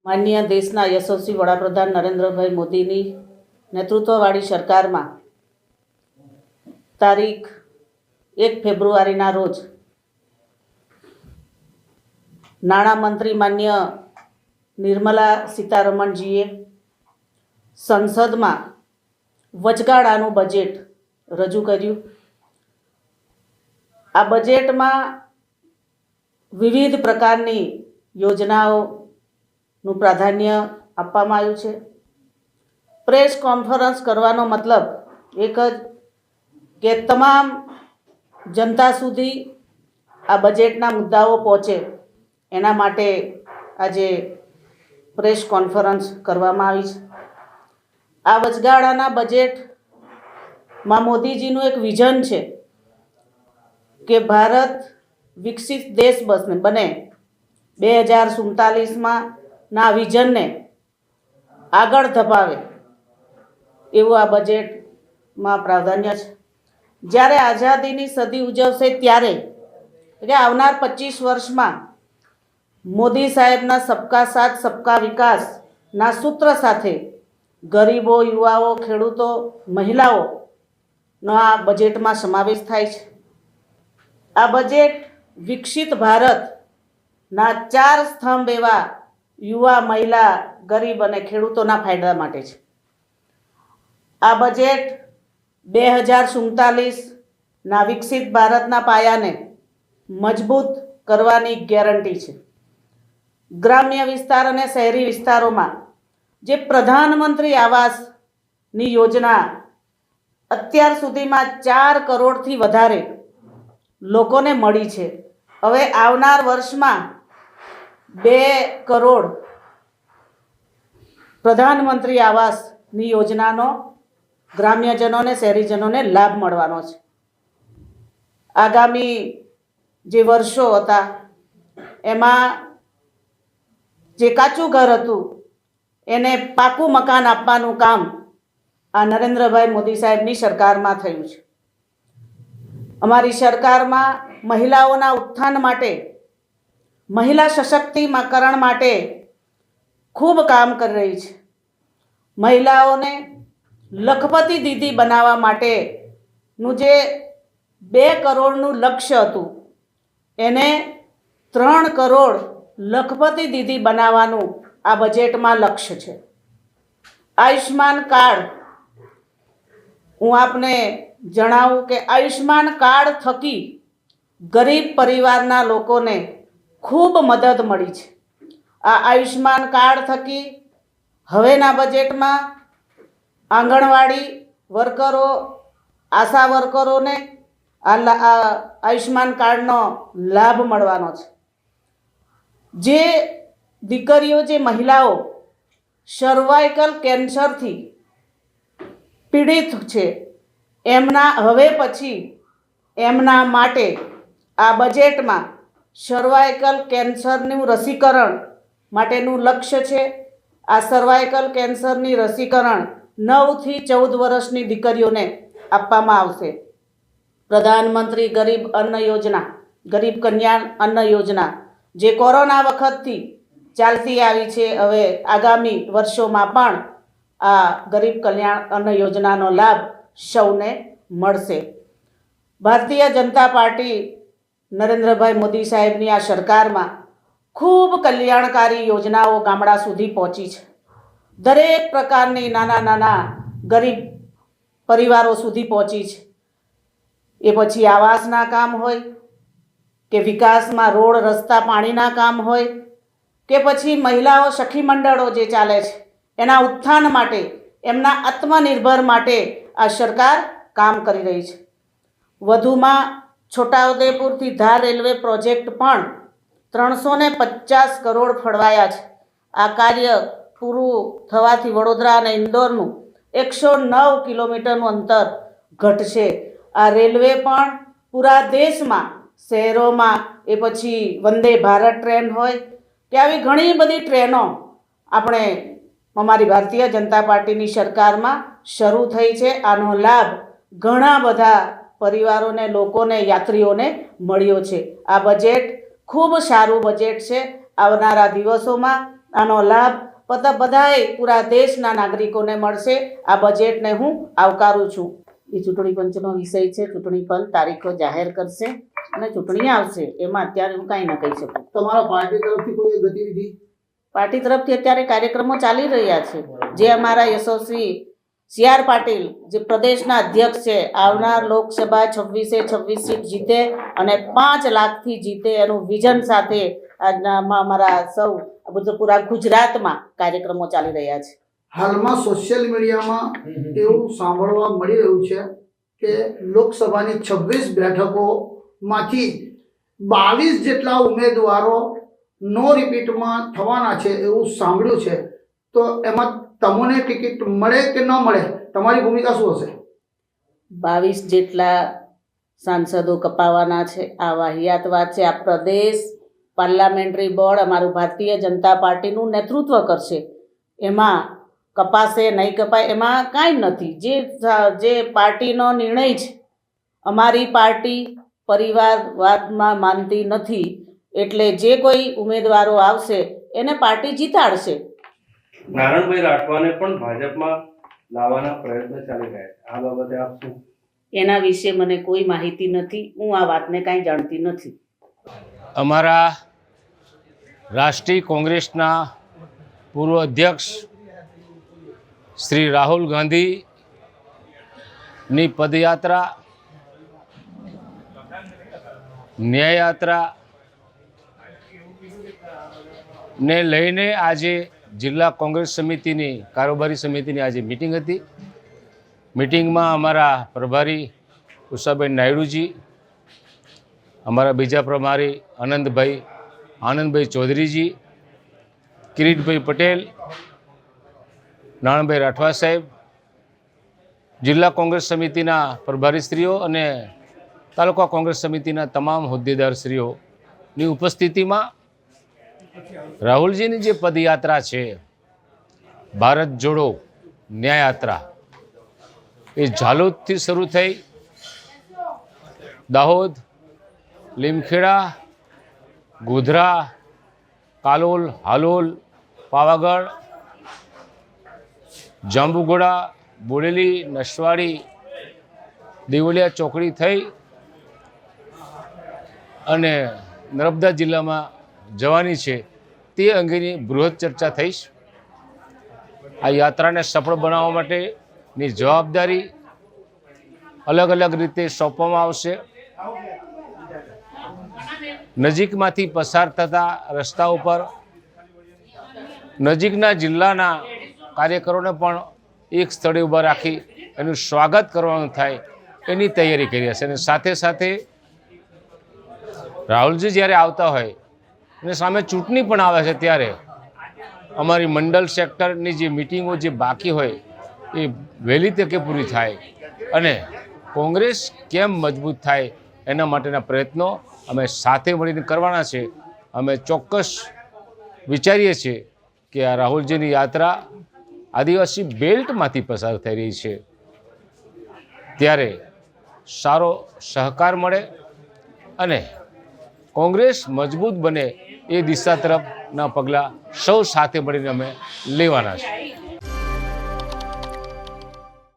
માન્ય દેશના યશસ્વી વડાપ્રધાન નરેન્દ્રભાઈ મોદીની નેતૃત્વવાળી સરકારમાં તારીખ 1 ફેબ્રુઆરીના રોજ નાણામંત્રી માન્ય નિર્મલા સીતારમણજીએ સંસદમાં વચગાળાનું બજેટ રજૂ કર્યું. આ બજેટમાં વિવિધ પ્રકારની યોજનાઓનું પ્રાધાન્ય આપવામાં આવ્યું છે. પ્રેસ કોન્ફરન્સ કરવાનો મતલબ એક જ કે તમામ જનતા સુધી આ બજેટના મુદ્દાઓ પહોંચે એના માટે આજે પ્રેસ કોન્ફરન્સ કરવામાં આવી છે. આ વચગાળાના બજેટમાં મોદીજીનું એક વિઝન છે કે ભારત વિકસિત દેશ બને 2047માં ના વિઝનને આગળ ધપાવે એવું આ બજેટમાં પ્રાધાન્ય છે. જ્યારે આઝાદીની સદી ઉજવશે ત્યારે એટલે આવનાર 25 વર્ષમાં મોદી સાહેબના સબકા સાથ સબકા વિકાસના સૂત્ર સાથે ગરીબો, યુવાઓ, ખેડૂતો, મહિલાઓનો આ બજેટમાં સમાવેશ થાય છે. આ બજેટ વિકસિત ભારતના 4 સ્તંભ એવા યુવા, મહિલા, ગરીબ અને ખેડૂતોના ફાયદા માટે છે. આ બજેટ 2047ના વિકસિત ભારતના પાયાને મજબૂત કરવાની ગેરંટી છે. ગ્રામ્ય વિસ્તાર અને શહેરી વિસ્તારોમાં જે પ્રધાનમંત્રી આવાસની યોજના અત્યાર સુધીમાં 4 કરોડથી વધારે લોકોને મળી છે. હવે આવનાર વર્ષમાં 2 કરોડ પ્રધાનમંત્રી આવાસની યોજનાનો ગ્રામ્યજનોને, શહેરીજનોને લાભ મળવાનો છે. આગામી જે વર્ષો હતા એમાં જે કાચું ઘર હતું એને પાકું મકાન આપવાનું કામ આ નરેન્દ્રભાઈ મોદી સાહેબની સરકારમાં થયું છે. અમારી સરકારમાં મહિલાઓના ઉત્થાન માટે, મહિલા સશક્તિકરણ માટે ખૂબ કામ કરી રહી છે. મહિલાઓને લખપતિ દીદી બનાવવા માટેનું જે 2 કરોડનું લક્ષ્ય હતું એને 3 કરોડ લખપતિ દીદી બનાવવાનું આ બજેટમાં લક્ષ્ય છે. આયુષ્માન કાર્ડ, હું આપને જણાવું કે આયુષ્માન કાર્ડ થકી ગરીબ પરિવારના લોકોને ખૂબ મદદ મળી છે. આ આયુષ્માન કાર્ડ થકી હવેના બજેટમાં આંગણવાડી વર્કરો, આશા વર્કરોને આ આયુષ્માન કાર્ડનો લાભ મળવાનો છે. જે દીકરીઓ, જે મહિલાઓ સર્વાઇકલ કેન્સરથી પીડિત છે એમના હવે પછી એમના માટે આ બજેટમાં સર્વાઇકલ કેન્સરનું રસીકરણ માટેનું લક્ષ્ય છે. આ સર્વાઇકલ કેન્સરની રસીકરણ 9 થી 14 વર્ષની દીકરીઓને આપવામાં આવશે. પ્રધાનમંત્રી ગરીબ અન્ન યોજના, ગરીબ કલ્યાણ અન્ન યોજના જે કોરોના વખતથી ચાલતી આવી છે, હવે આગામી વર્ષોમાં પણ આ ગરીબ કલ્યાણ અન્ન યોજનાનો લાભ સૌને મળશે. ભારતીય જનતા પાર્ટી નરેન્દ્રભાઈ મોદી સાહેબની આ સરકારમાં ખૂબ કલ્યાણકારી યોજનાઓ ગામડા સુધી પહોંચી છે. દરેક પ્રકારની નાના ગરીબ પરિવારો સુધી પહોંચી છે. એ પછી આવાસના કામ હોય કે વિકાસમાં રોડ, રસ્તા, પાણીના કામ હોય કે પછી મહિલાઓ સખી મંડળો જે ચાલે છે એના ઉત્થાન માટે, એમના આત્મનિર્ભર માટે આ સરકાર કામ કરી રહી છે. વધુમાં છોટાઉદેપુરથી ધાર રેલવે પ્રોજેક્ટ પણ 350 કરોડ ફળવાયા છે. આ કાર્ય પૂરું થવાથી વડોદરા અને ઇન્દોરનું 109 કિલોમીટરનું અંતર ઘટશે. આ રેલવે પણ પૂરા દેશમાં, શહેરોમાં, એ પછી વંદે ભારત ટ્રેન હોય કે આવી ઘણી બધી ટ્રેનો આપણે અમારી ભારતીય જનતા પાર્ટીની સરકારમાં શરૂ થઈ છે. આનો લાભ ઘણા બધા પરિવારોને, લોકોને, યાત્રીઓને મળ્યો છે. આ બજેટ ખૂબ સારું બજેટ છે. આવનારા દિવસોમાં આનો લાભ બધાએ પૂરા દેશના નાગરિકોને મળશે. આ બજેટને હું આવકારું છું. એ ચૂંટણી પંચનો વિષય છે. ચૂંટણી પંચ તારીખો જાહેર કરશે અને ચૂંટણી આવશે. એમાં અત્યારે હું કાંઈ ન કહી શકું. તમારા પાર્ટી તરફથી કોઈ ગતિવિધિ? પાર્ટી તરફથી અત્યારે કાર્યક્રમો ચાલી રહ્યા છે. જે અમારા યશસ્વી CR પાટીલ જે પ્રદેશના અધ્યક્ષ છે, આવનાર લોકસભા 26 સીટ જીતે અને 5 લાખથી જીતે એનું વિઝન સાથે આજના અમારા સૌ પૂરા ગુજરાતમાં કાર્યક્રમો ચાલી રહ્યા છે. હાલમાં સોશિયલ મીડિયામાં એવું સાંભળવા મળી રહ્યું છે કે લોકસભાની 26 બેઠકોમાંથી 22 જેટલા ઉમેદવારો નો રિપીટમાં થવાના છે એવું સાંભળ્યું છે. તો એમાં તમને ટિકિટ મળે કે ન મળે, તમારી ભૂમિકા શું હશે? 22 જેટલા સાંસદો કપાવાના છે. આ વાહિયાત વાત છે. આ પ્રદેશ પાર્લામેન્ટરી બોર્ડ અમારું ભારતીય જનતા પાર્ટીનું નેતૃત્વ કરશે. એમાં કપાશે નહીં કપાય એમાં કાંઈ નથી. જે પાર્ટીનો નિર્ણય છે. અમારી પાર્ટી પરિવારવાદમાં માનતી નથી. એટલે જે કોઈ ઉમેદવારો આવશે એને પાર્ટી જીતાડશે. નારણભાઈ રાઠવાને પણ ભાજપમાં લાવવાના પ્રયત્ન ચાલી રહ્યા છે. આ બાબતે આપ શું? એના વિશે મને કોઈ માહિતી નથી. હું આ વાતને કાંઈ જાણતી નથી. અમારા રાષ્ટ્રીય કોંગ્રેસના પૂર્વ અધ્યક્ષ શ્રી રાહુલ ગાંધીની પદયાત્રા, ન્યાયયાત્રા ને લઈને આજે જિલ્લા કોંગ્રેસ સમિતિની કારોબારી સમિતિની આજે મિટિંગ હતી. મિટિંગમાં અમારા પ્રભારી ઉષાબેન નાયડુજી, અમારા બીજા પ્રભારી આનંદભાઈ ચૌધરીજી, કિરીટભાઈ પટેલ, નારણભાઈ રાઠવા સાહેબ, જિલ્લા કોંગ્રેસ સમિતિના પ્રભારીશ્રીઓ અને તાલુકા કોંગ્રેસ સમિતિના તમામ હોદ્દેદારશ્રીઓની ઉપસ્થિતિમાં રાહુલજીની જે પદયાત્રા છે, ભારત જોડો ન્યાયયાત્રા, એ ઝાલોદથી શરૂ થઈ દાહોદ, લીમખેડા, ગોધરા, કાલોલ, હાલોલ, પાવાગઢ, જાંબુઘોડા, બોડેલી, નસવાડી, દેવલિયા ચોકડી થઈ અને નર્મદા જિલ્લામાં જવાની છે. તે અંગેની બૃહદ ચર્ચા થઈશ. આ યાત્રાને સફળ બનાવવા માટેની જવાબદારી અલગ અલગ રીતે સોંપવામાં આવશે. નજીકમાંથી પસાર થતા રસ્તા ઉપર નજીકના જિલ્લાના કાર્યકરોને પણ એક સ્થળે ઊભા રાખી એનું સ્વાગત કરવાનું થાય એની તૈયારી કરી હશે. અને સાથે સાથે રાહુલજી જ્યારે આવતા હોય અને સામે ચૂંટણી પણ આવે છે ત્યારે અમારી મંડળ સેક્ટરની જે મિટિંગો જે બાકી હોય એ વહેલી તકે પૂરી થાય અને કોંગ્રેસ કેમ મજબૂત થાય એના માટેના પ્રયત્નો અમે સાથે મળીને કરવાના છે. અમે ચોક્કસ વિચારીએ છીએ કે આ રાહુલજીની યાત્રા આદિવાસી બેલ્ટમાંથી પસાર થઈ રહી છે ત્યારે સારો સહકાર મળે અને કોંગ્રેસ મજબૂત બને એ દિશા તરફના પગલાં સૌ સાથે મળીને અમે લેવાના છે.